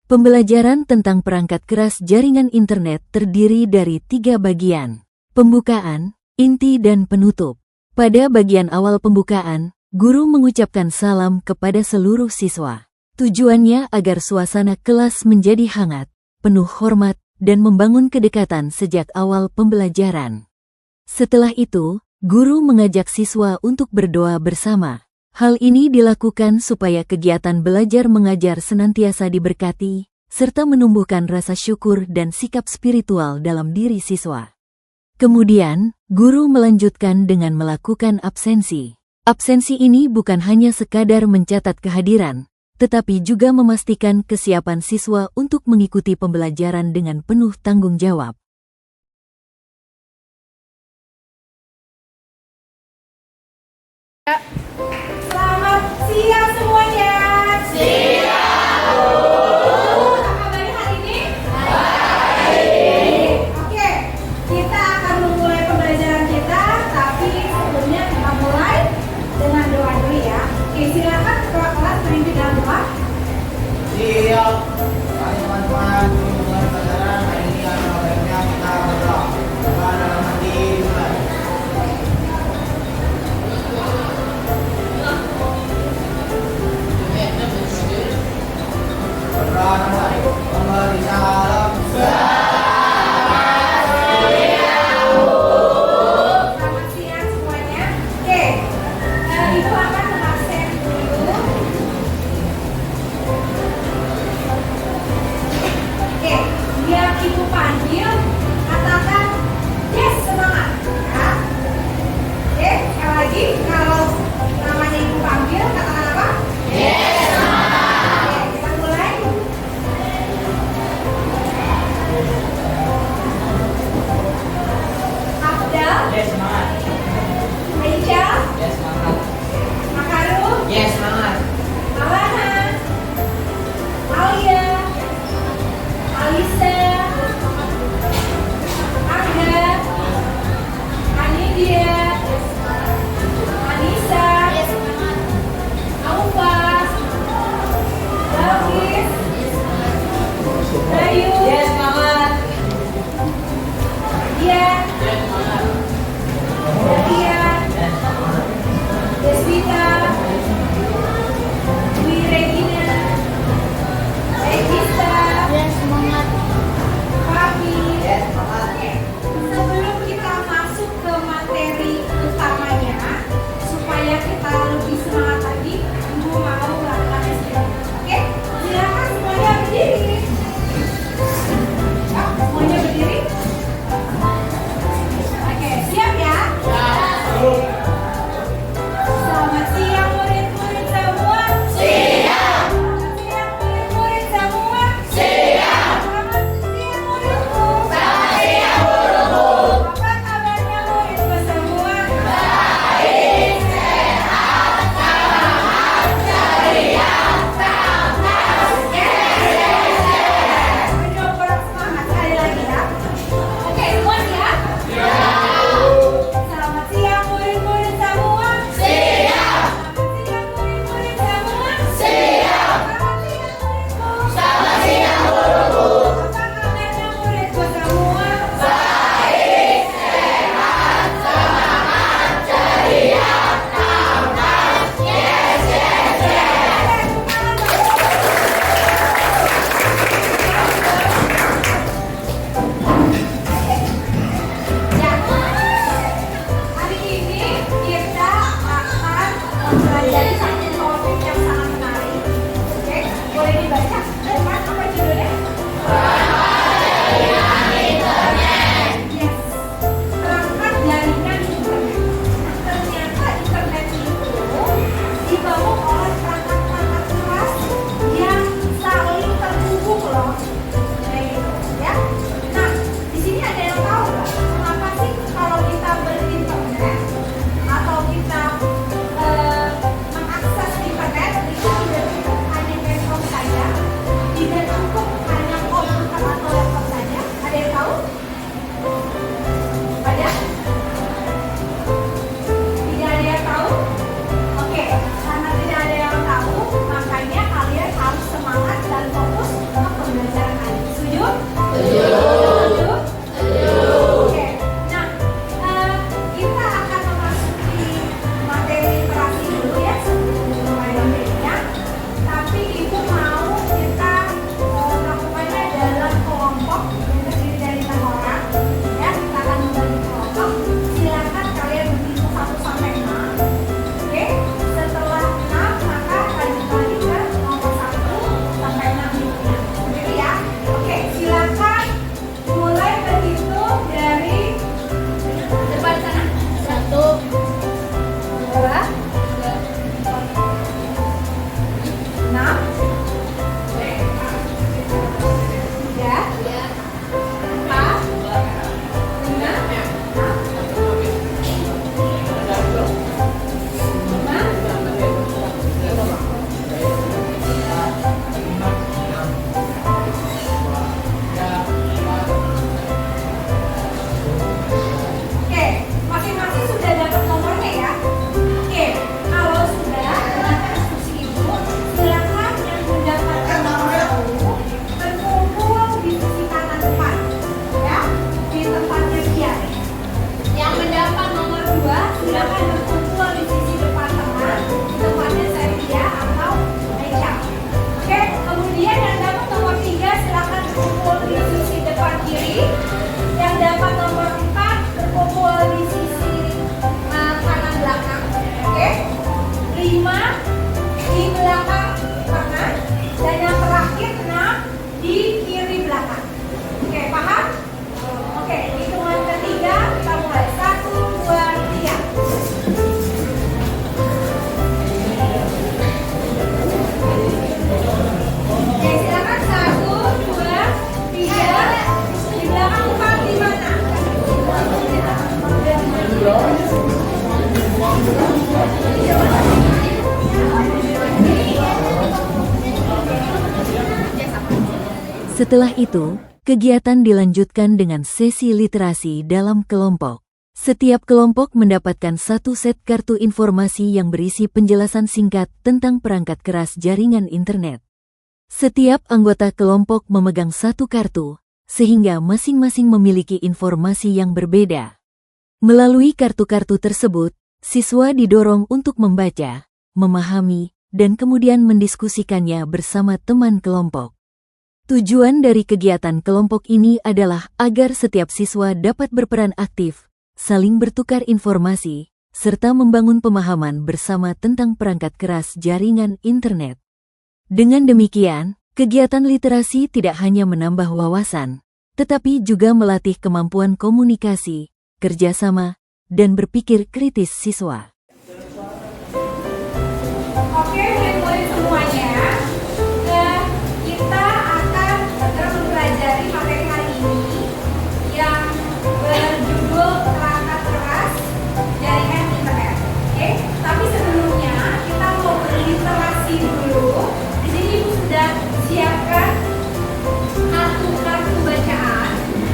Pembelajaran tentang perangkat keras jaringan internet terdiri dari 3 bagian: pembukaan, inti dan penutup. Pada bagian awal pembukaan, guru mengucapkan salam kepada seluruh siswa. Tujuannya agar suasana kelas menjadi hangat, penuh hormat, dan membangun kedekatan sejak awal pembelajaran. Setelah itu, guru mengajak siswa untuk berdoa bersama. Hal ini dilakukan supaya kegiatan belajar mengajar senantiasa diberkati, serta menumbuhkan rasa syukur dan sikap spiritual dalam diri siswa. Kemudian, guru melanjutkan dengan melakukan absensi. Absensi ini bukan hanya sekadar mencatat kehadiran, tetapi juga memastikan kesiapan siswa untuk mengikuti pembelajaran dengan penuh tanggung jawab. Selamat siang semuanya. Siang. Apa kabarnya hari ini? Baik. Oke, kita akan memulai pembelajaran kita, tapi sebelumnya kita mulai dengan doa dulu ya. Oke, silakan ketua kelas memimpin dalam doa. Siap. Mari teman-teman, mulai pelajaran hari ini adalah baiknya kita berdoa. Doa dalam hati mulai. Berdoa mulai. Memberi salam. Selamat siang semuanya. Oke, Ibu akan mengabsen dulu. Oke, Setelah itu, kegiatan dilanjutkan dengan sesi literasi dalam kelompok. Setiap kelompok mendapatkan satu set kartu informasi yang berisi penjelasan singkat tentang perangkat keras jaringan internet. Setiap anggota kelompok memegang satu kartu, sehingga masing-masing memiliki informasi yang berbeda. Melalui kartu-kartu tersebut, siswa didorong untuk membaca, memahami, dan kemudian mendiskusikannya bersama teman kelompok. Tujuan dari kegiatan kelompok ini adalah agar setiap siswa dapat berperan aktif, saling bertukar informasi, serta membangun pemahaman bersama tentang perangkat keras jaringan internet. Dengan demikian, kegiatan literasi tidak hanya menambah wawasan, tetapi juga melatih kemampuan komunikasi, kerjasama, dan berpikir kritis siswa. Oke, murid-murid semuanya, kita akan segera mempelajari materi hari ini yang berjudul perangkat keras jaringan internet. Oke, tapi sebelumnya kita mau berliterasi dulu. Di sini Ibu sudah siapkan kartu-kartu bacaan.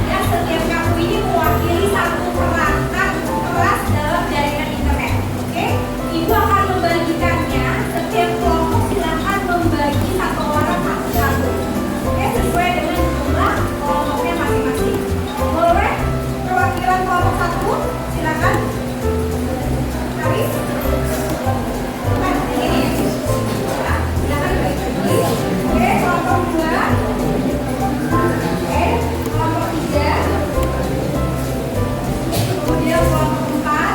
Ya, setiap kartu ini mewakili satu perangkat keras dalam jaringan internet. Oke, Ibu akan membagikannya. Setiap kelompok silakan membagi satu orang satu kartu. Oke, sesuai dengan jumlah kelompoknya masing-masing. Boleh perwakilan kelompok satu, silakan. Haris. Bukan, ini. Ya, silakan bagi. Oke, kelompok dua. Oke, kelompok tiga. Kemudian kelompok empat.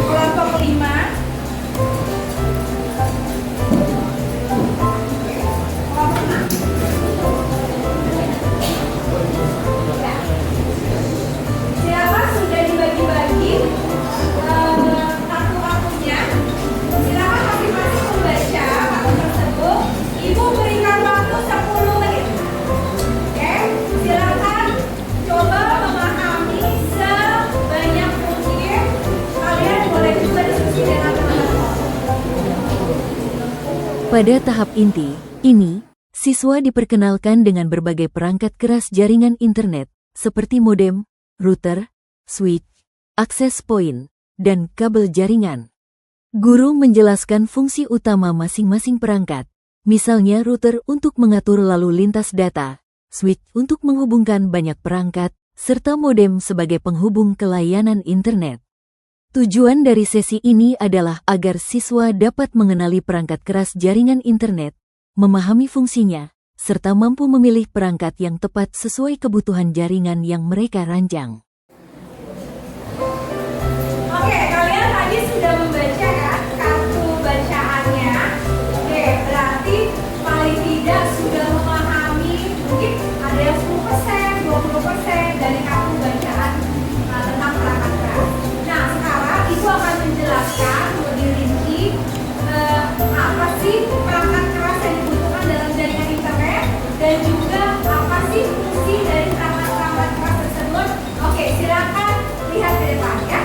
Kelompok lima. Kelompok enam. Ya. Siapa sudah dibagi-bagi kartu-kartunya? Silakan masing-masing membaca kartu tersebut. Ibu berikan waktu 10 menit. Oke, silakan coba memahami sebanyak mungkin. Kalian boleh juga diskusi dengan teman-teman. Pada tahap inti, ini, siswa diperkenalkan dengan berbagai perangkat keras jaringan internet, seperti modem, router, switch, akses point, dan kabel jaringan. Guru menjelaskan fungsi utama masing-masing perangkat, misalnya router untuk mengatur lalu lintas data, switch untuk menghubungkan banyak perangkat, serta modem sebagai penghubung ke layanan internet. Tujuan dari sesi ini adalah agar siswa dapat mengenali perangkat keras jaringan internet, memahami fungsinya, serta mampu memilih perangkat yang tepat sesuai kebutuhan jaringan yang mereka rancang. Oke, kalian tadi sudah membaca kan kartu bacaannya? Oke, berarti paling tidak sudah memahami mungkin ada yang 10%, 20% dari kartu bacaan tentang perangkat keras. Nah, sekarang Ibu akan menjelaskan lebih rinci apa sih perangkat keras yang dibutuhkan dalam jaringan internet dan juga apa sih fungsi dari perangkat keras tersebut. Oke, silakan lihat ke depan ya.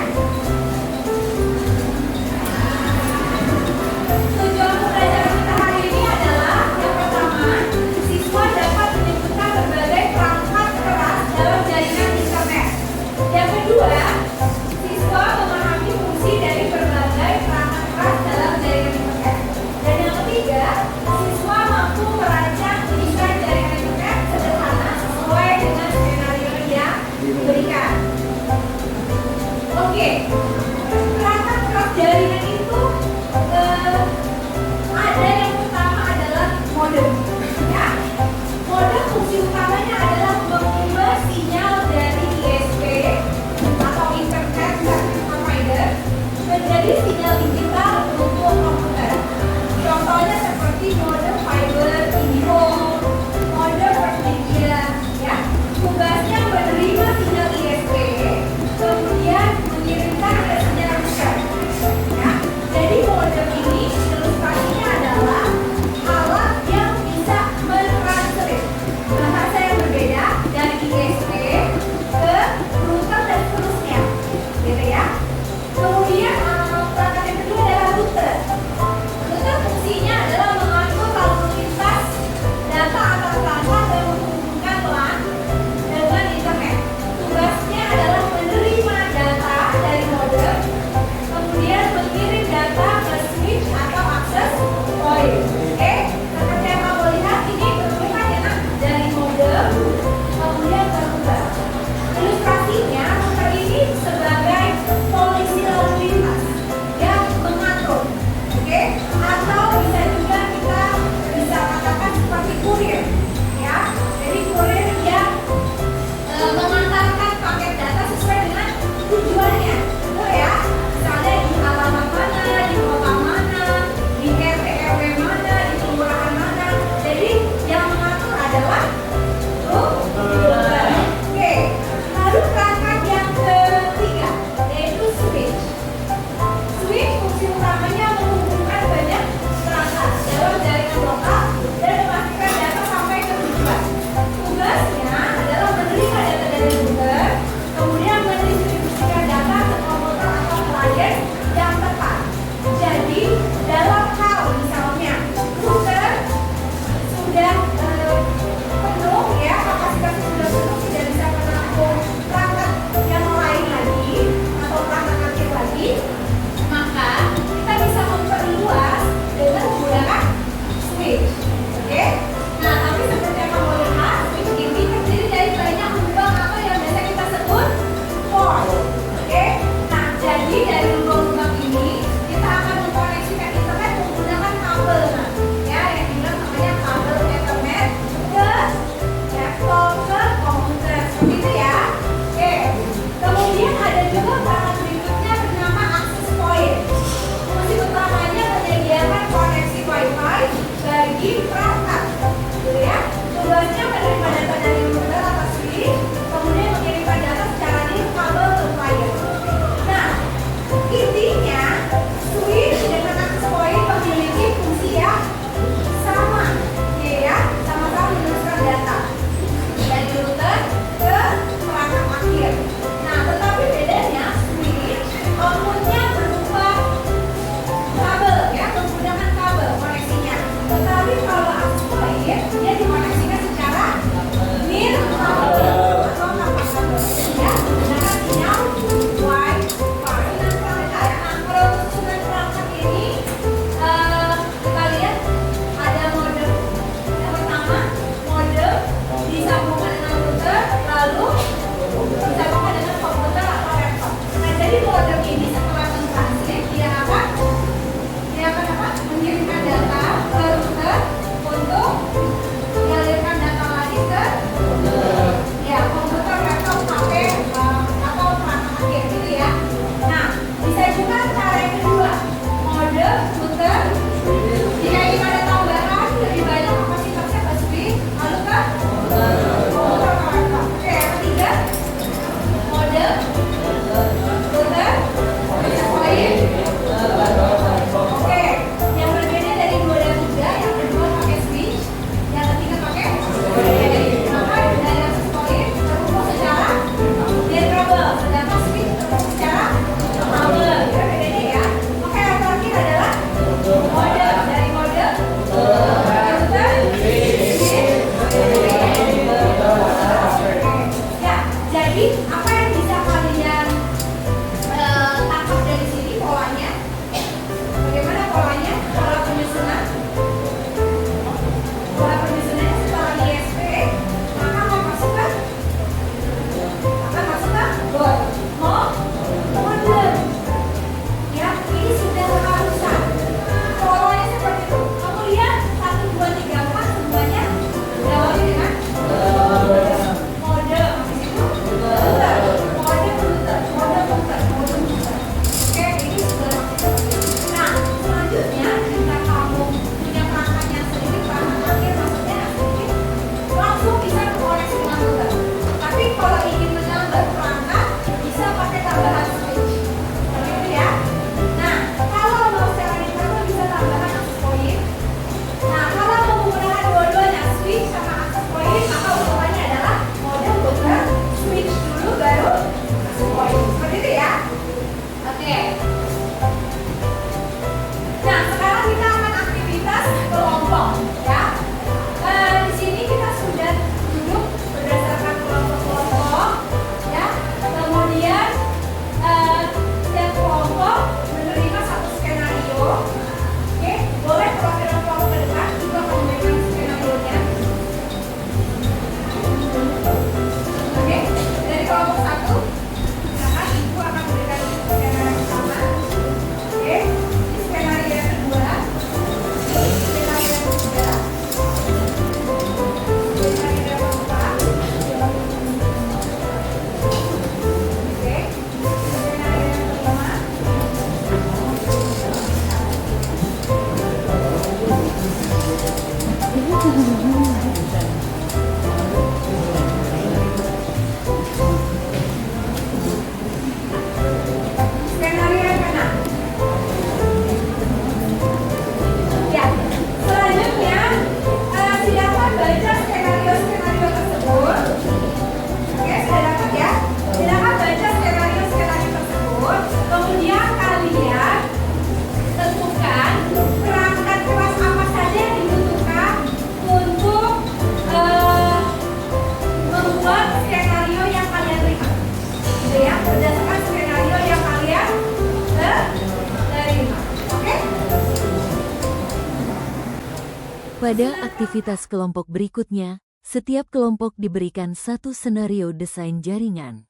Pada aktivitas kelompok berikutnya, setiap kelompok diberikan satu senario desain jaringan.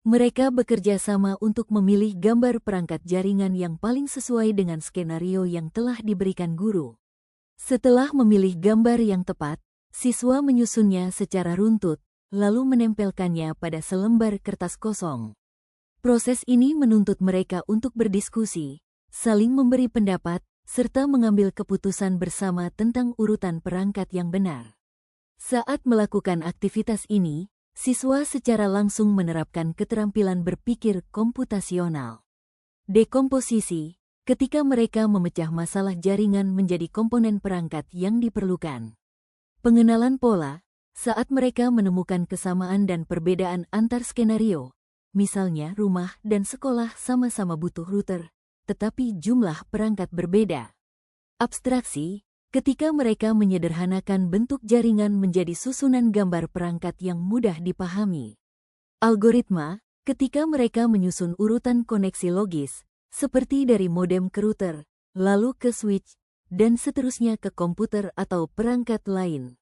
Mereka bekerja sama untuk memilih gambar perangkat jaringan yang paling sesuai dengan skenario yang telah diberikan guru. Setelah memilih gambar yang tepat, siswa menyusunnya secara runtut, lalu menempelkannya pada selembar kertas kosong. Proses ini menuntut mereka untuk berdiskusi, saling memberi pendapat, serta mengambil keputusan bersama tentang urutan perangkat yang benar. Saat melakukan aktivitas ini, siswa secara langsung menerapkan keterampilan berpikir komputasional. Dekomposisi, ketika mereka memecah masalah jaringan menjadi komponen perangkat yang diperlukan. Pengenalan pola, saat mereka menemukan kesamaan dan perbedaan antar skenario, misalnya rumah dan sekolah sama-sama butuh router, tetapi jumlah perangkat berbeda. Abstraksi, ketika mereka menyederhanakan bentuk jaringan menjadi susunan gambar perangkat yang mudah dipahami. Algoritma, ketika mereka menyusun urutan koneksi logis, seperti dari modem ke router, lalu ke switch, dan seterusnya ke komputer atau perangkat lain.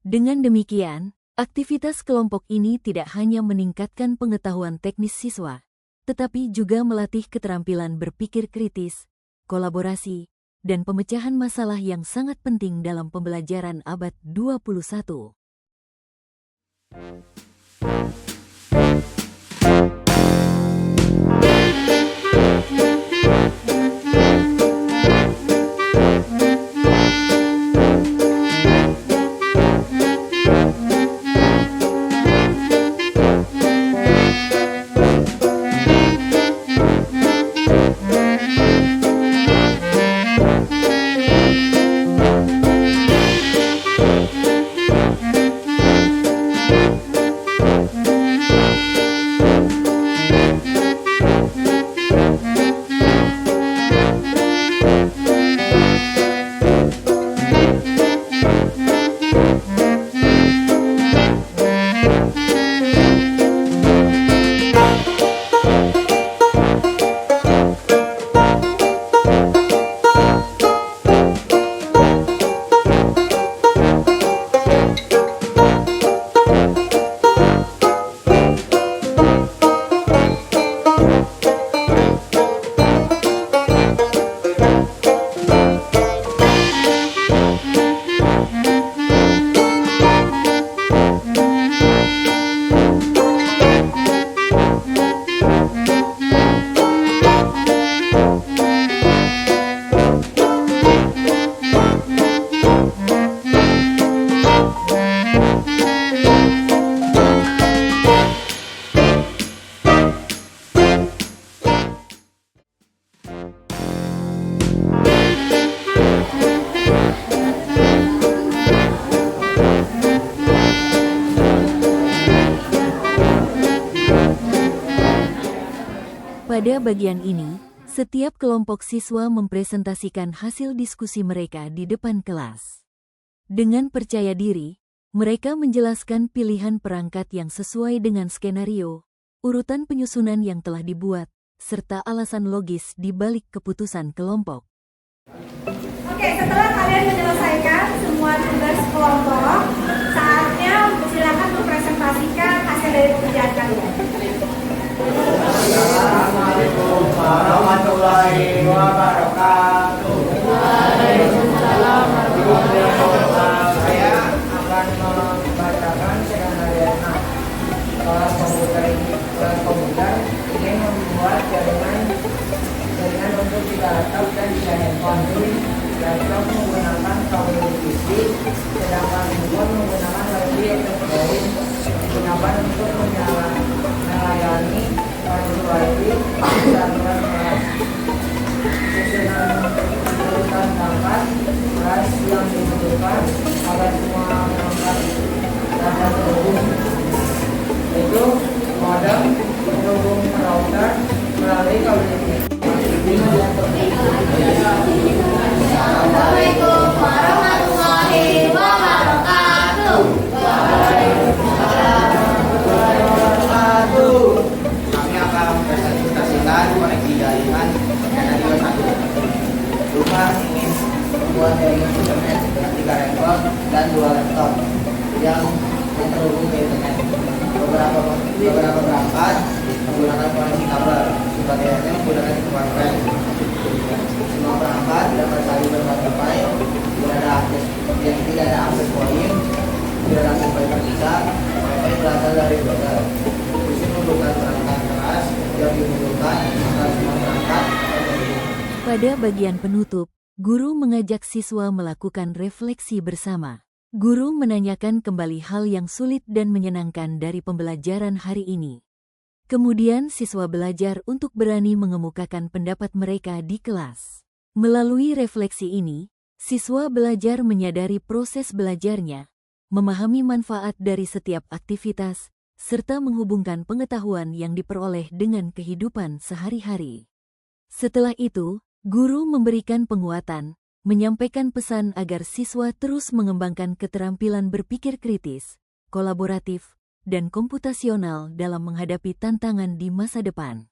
Dengan demikian, aktivitas kelompok ini tidak hanya meningkatkan pengetahuan teknis siswa, tetapi juga melatih keterampilan berpikir kritis, kolaborasi, dan pemecahan masalah yang sangat penting dalam pembelajaran abad 21. Pada bagian ini, setiap kelompok siswa mempresentasikan hasil diskusi mereka di depan kelas. Dengan percaya diri, mereka menjelaskan pilihan perangkat yang sesuai dengan skenario, urutan penyusunan yang telah dibuat, serta alasan logis di balik keputusan kelompok. Oke, setelah kalian menyelesaikan semua tugas kelompok, saatnya silakan mempresentasikan hasil dari pekerjaan kalian. Assalamualaikum warahmatullahi wabarakatuh. Waalaikumsalam warahmatullahi wabarakatuh. Saya akan membacakan skenario 6. Kelas komputer ingin membuat jaringan untuk 3 laptop dan 3 handphone. Laptop menggunakan kabel USB, sedangkan handphone menggunakan wifi atau Wi-Fi digunakan untuk melayani wifi saluran kelas. Susunan urutan perangkat kelas yang dibutuhkan agar semua perangkat dapat terhubung, yaitu modem terhubung router melalui kabel ini. Assalamualaikum warahmatullahi wabarakatuh. Kami akan mempresentasikan koneksi jaringan skenario 1. Rumah ingin membuat jaringan internet dengan 3 handphone. dan 2 laptop yang terhubung ke internet. Beberapa perangkat menggunakan koneksi kabel, sebagiannya menggunakan Wi-Fi. Semua perangkat dapat saling berwifi, tidak ada akses poin, tidak ada akses Wi-Fi bisa. Wi-Fi berasal dari router. Di sini bukan perangkat keras yang dibutuhkan antara semua perangkat. Pada bagian penutup, guru mengajak siswa melakukan refleksi bersama. Guru menanyakan kembali hal yang sulit dan menyenangkan dari pembelajaran hari ini. Kemudian siswa belajar untuk berani mengemukakan pendapat mereka di kelas. Melalui refleksi ini, siswa belajar menyadari proses belajarnya, memahami manfaat dari setiap aktivitas, serta menghubungkan pengetahuan yang diperoleh dengan kehidupan sehari-hari. Setelah itu, guru memberikan penguatan, menyampaikan pesan agar siswa terus mengembangkan keterampilan berpikir kritis, kolaboratif, dan komputasional dalam menghadapi tantangan di masa depan.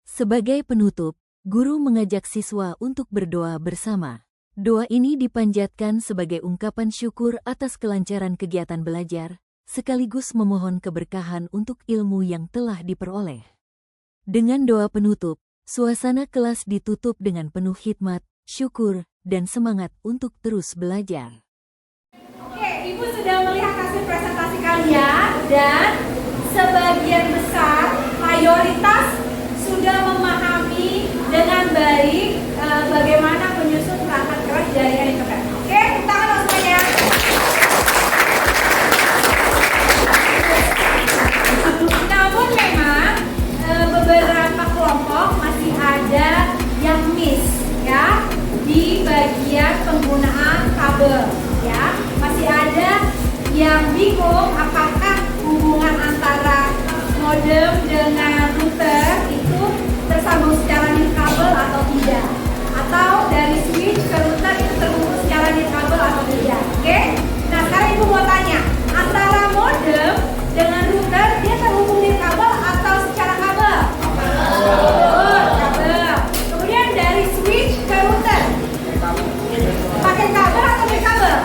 Sebagai penutup, guru mengajak siswa untuk berdoa bersama. Doa ini dipanjatkan sebagai ungkapan syukur atas kelancaran kegiatan belajar, sekaligus memohon keberkahan untuk ilmu yang telah diperoleh. Dengan doa penutup, suasana kelas ditutup dengan penuh hikmat, syukur, dan semangat untuk terus belajar. Oke, Ibu sudah melihat hasil presentasi kalian dan sebagian besar, mayoritas sudah memahami dengan baik bagaimana menyusun perangkat keras jaringan internet. Oke, tepuk tangan semuanya. Namun memang beberapa kelompok masih ada yang miss, ya, di bagian penggunaan kabel, ya. Masih ada yang bingung apakah hubungan antara modem dengan router itu tersambung secara nirkabel atau tidak, atau dari switch ke router itu terhubung secara nirkabel atau tidak. Oke? Nah, sekarang Ibu mau tanya, antara modem dengan router dia terhubung nirkabel atau secara kabel? Kabel. Kemudian dari switch ke router pakai kabel atau nirkabel?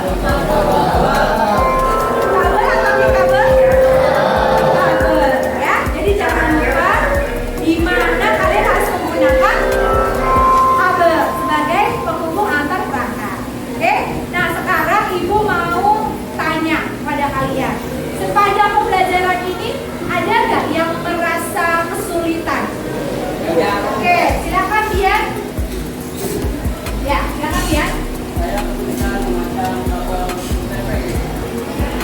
Kabel atau nirkabel? Kabel, ya. Jadi jangan lupa di mana kalian harus menggunakan kabel sebagai penghubung antar perangkat. Oke? Nah, sekarang Ibu mau tanya pada kalian, sepanjang pembelajaran ini ada nggak yang merasa kesulitan? Oke, silakan Dian. Ya, silakan Dian. Saya kesulitan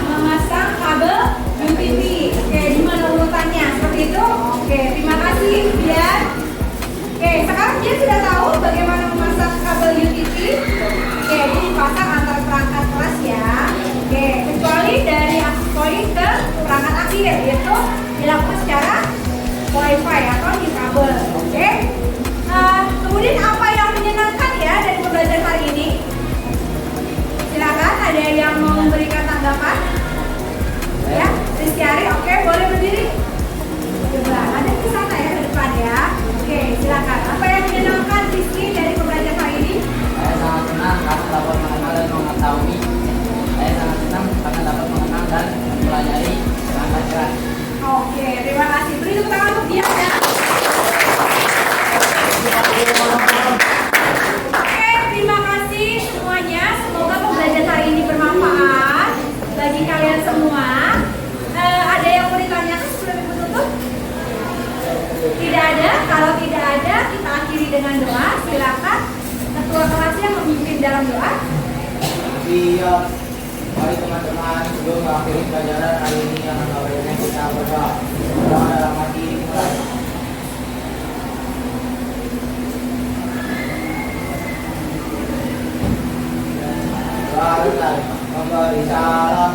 Memasang kabel UPV. Oke, di mana urutannya? Seperti itu? Oke, terima kasih Dian. Oke, sekarang dia sudah tahu bagaimana memasang kabel UPV. Oke, ini dipasang antara perangkat kelas ya. Oke, kecuali dari akses point ke perangkat akhir, yaitu dilakukan secara Wi-Fi atau di kabel. Oke. Kemudian apa yang menyenangkan ya dari pembelajaran hari ini? Silakan, ada yang mau memberikan tanggapan? Ya, Rizkyari, oke, boleh berdiri. Coba, ada di sana ya, ke depan ya. Oke, silakan. Apa yang menyenangkan Rizky dari pembelajaran hari ini? Saya sangat senang karena dapat mengenal dan mengetahui. Saya sangat senang karena dapat mengenal dan mempelajari perangkat keras. Oke, terima kasih. Beri tepuk tangan untuk dia ya. Oke, terima kasih semuanya. Semoga pembelajaran hari ini bermanfaat bagi kalian semua. Ada yang mau ditanyakan sebelum Ibu tutup? Tidak ada. Kalau tidak ada, kita akhiri dengan doa. Silakan ketua kelasnya memimpin dalam doa. Iya. Mari teman-teman, sebelum mengakhiri pelajaran hari ini yang mengakhirnya kita berdoa. Doa dalam hati mulai. Doa memberi salam.